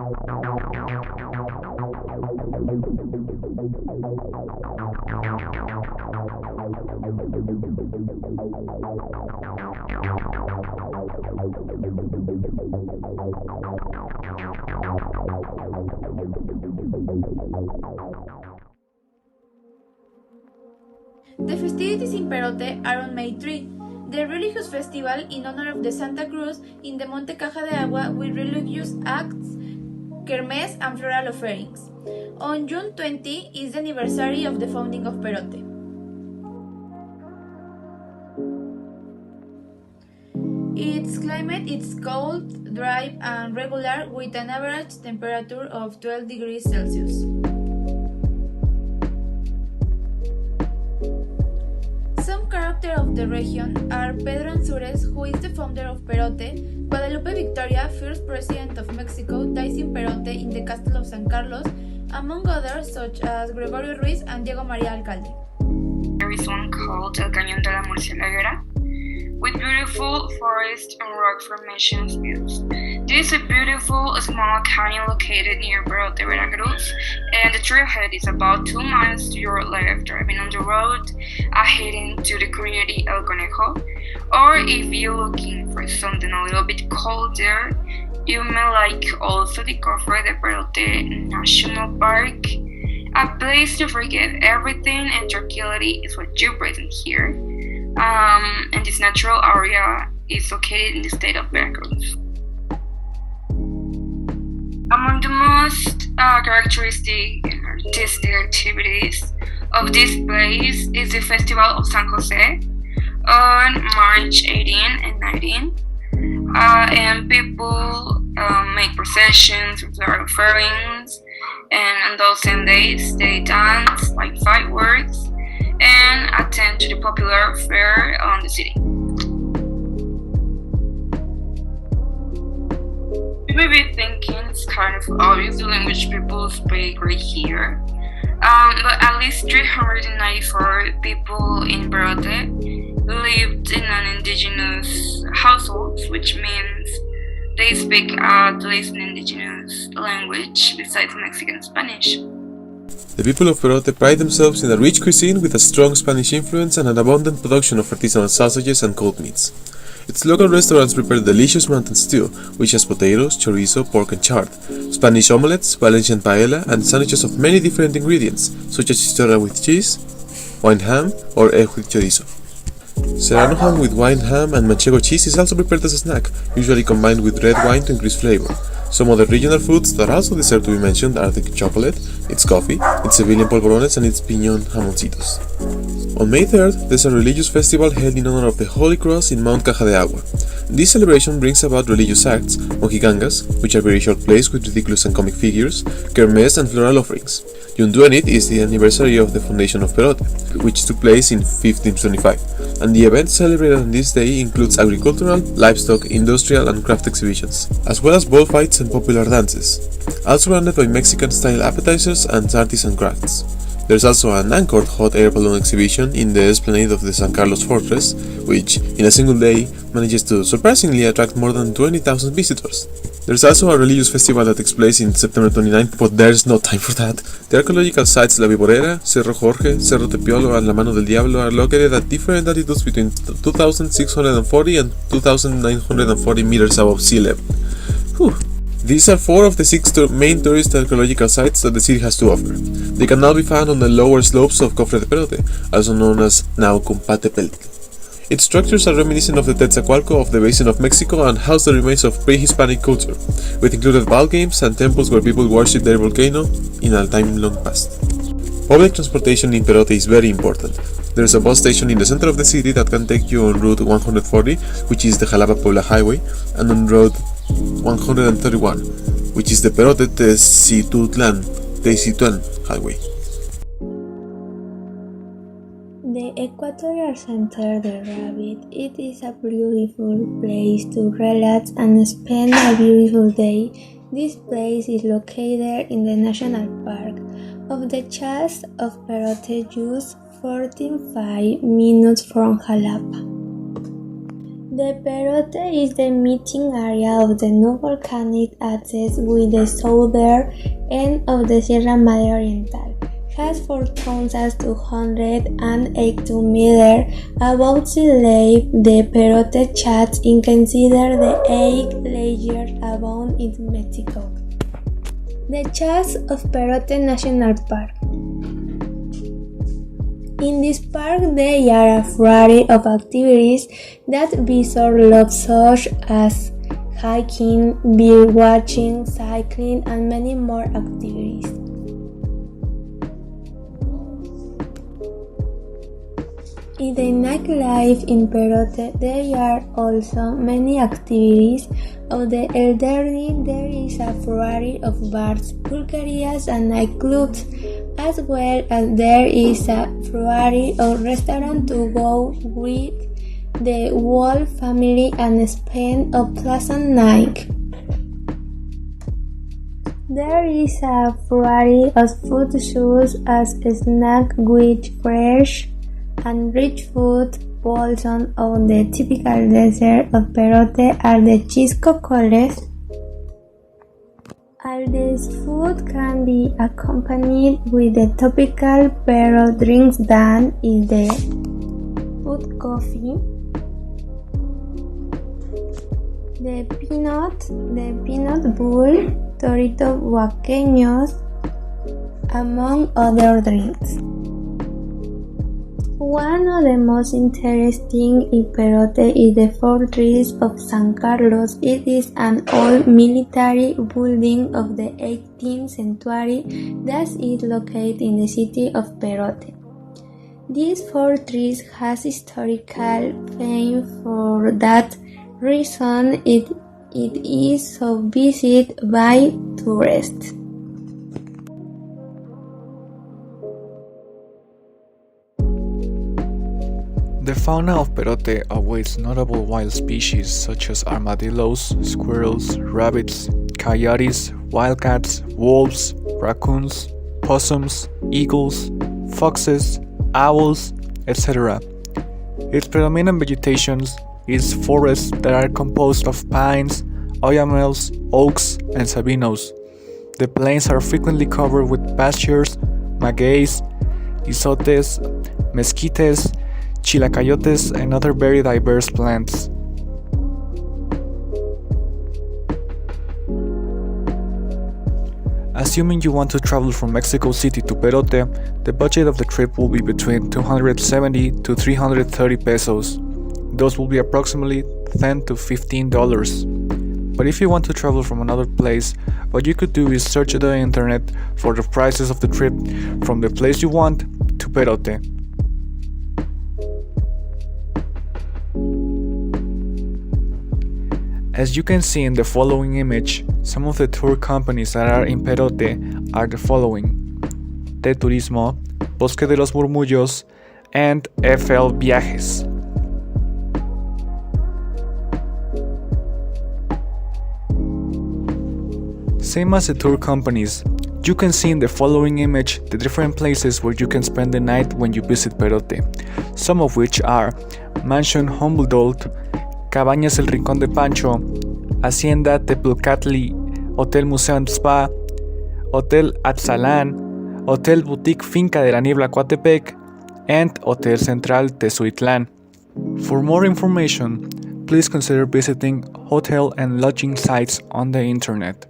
The festivities in Perote are on May 3, the religious festival in honor of the Santa Cruz in the Monte Caja de Agua with religious acts, kermés and floral offerings. On June 20 is the anniversary of the founding of Perote. Its climate is cold, dry and regular with an average temperature of 12 degrees Celsius. Some characters of the region are Pedro Ansúrez, who is the founder of Perote, Guadalupe Victoria, first president of Mexico, dies in Perote in the Castle of San Carlos, among others such as Gregorio Ruiz and Diego María Alcalde. There is one called El Cañón de la Murcielaguera, with beautiful forest and rock formations views. This is a beautiful small canyon located near Perote, Veracruz, and the trailhead is about 2 miles to your left, driving on the road heading to the community El Conejo. Or if you're looking for something a little bit colder, you may like also discover the Perote National Park, a place to forget everything and tranquility is what you present here. And this natural area is located in the state of Veracruz. Among the most characteristic and artistic activities of this place is the Festival of San Jose on March 18 and 19. And people make processions with their offerings, and on those same days they dance like fireworks and attend to the popular fair on the city. You may be thinking it's kind of obvious the language people speak right here, but at least 394 people in Perote lived in non-indigenous households, which means they speak at least an indigenous language besides Mexican Spanish. The people of Perote pride themselves in a rich cuisine with a strong Spanish influence and an abundant production of artisanal sausages and cold meats. Its local restaurants prepare delicious mountain stew, which has potatoes, chorizo, pork and chard, Spanish omelets, Valencian paella, and sandwiches of many different ingredients, such as chistorra with cheese, wine ham, or egg with chorizo. Serrano ham with wine ham and manchego cheese is also prepared as a snack, usually combined with red wine to increase flavor. Some other regional foods that also deserve to be mentioned are the chocolate, its coffee, its Sevillian polvorones, and its piñón jamoncitos. On May 3rd, there's a religious festival held in honor of the Holy Cross in Mount Caja de Agua. This celebration brings about religious acts, mojigangas, which are very short plays with ridiculous and comic figures, kermés, and floral offerings. June 20th is the anniversary of the foundation of Perote, which took place in 1525, and the event celebrated on this day includes agricultural, livestock, industrial, and craft exhibitions, as well as bullfights and popular dances, also surrounded by Mexican-style appetizers and artisan crafts. There's also an anchored hot air balloon exhibition in the esplanade of the San Carlos Fortress, which, in a single day, manages to surprisingly attract more than 20,000 visitors. There's also a religious festival that takes place in September 29th, but there's no time for that. The archaeological sites La Viborera, Cerro Jorge, Cerro Tepiolo, and La Mano del Diablo are located at different altitudes between 2,640 and 2,940 meters above sea level. Whew. These are 4 of the 6 main tourist archaeological sites that the city has to offer. They can now be found on the lower slopes of Cofre de Perote, also known as now Compatepetl. Its structures are reminiscent of the Tetzacualco of the basin of Mexico and house the remains of pre-Hispanic culture, with included ball games and temples where people worship their volcano in a time long past. Public transportation in Perote is very important. There is a bus station in the center of the city that can take you on Route 140, which is the Jalapa-Puebla Highway, and on Route 131, which is the Perote-Tezituan Highway. The Equatorial Center the Rabbit. It is a beautiful place to relax and spend a beautiful day. This place is located in the National Park of the Chas of Perote, just 45 minutes from Jalapa. The Perote is the meeting area of the new volcanic axis with the southern end of the Sierra Madre Oriental. Has 4,282 meters above sea level. The Perote chats is considered the 8th largest abound in Mexico. The Chats of Perote National Park. In this park, there are a variety of activities that visitors love, such as hiking, bird watching, cycling, and many more activities. In the nightlife in Perote, there are also many activities of the elderly. There is a variety of bars, pulquerias, and nightclubs, as well as there is a variety of restaurants to go with the whole family and spend a pleasant night. There is a variety of food such as snacks with fresh and rich food. Portions of the typical dessert of Perote are the chiscocoles. All this food can be accompanied with the topical Perote drinks that is the food coffee, the peanut bull, torito huaqueños, among other drinks. One of the most interesting in Perote is the fortress of San Carlos. It is an old military building of the 18th century that is located in the city of Perote. This fortress has historical fame. For that reason, it is so visited by tourists. The fauna of Perote awaits notable wild species such as armadillos, squirrels, rabbits, coyotes, wildcats, wolves, raccoons, possums, eagles, foxes, owls, etc. Its predominant vegetation is forests that are composed of pines, oyamels, oaks, and sabinos. The plains are frequently covered with pastures, magueys, isotes, mesquites, chilacayotes, and other very diverse plants. Assuming you want to travel from Mexico City to Perote, the budget of the trip will be between 270 to 330 pesos. Those will be approximately $10 to $15. But if you want to travel from another place, what you could do is search the internet for the prices of the trip from the place you want to Perote. As you can see in the following image, some of the tour companies that are in Perote are the following: T Turismo, Bosque de los Murmullos, and FL Viajes. Same as the tour companies, you can see in the following image the different places where you can spend the night when you visit Perote, some of which are Mansion Humboldt, Cabañas El Rincón de Pancho, Hacienda Tepulcatli, Hotel Museo and Spa, Hotel Atzalán, Hotel Boutique Finca de la Niebla Coatepec, and Hotel Central Tezuitlán. For more information, please consider visiting hotel and lodging sites on the internet.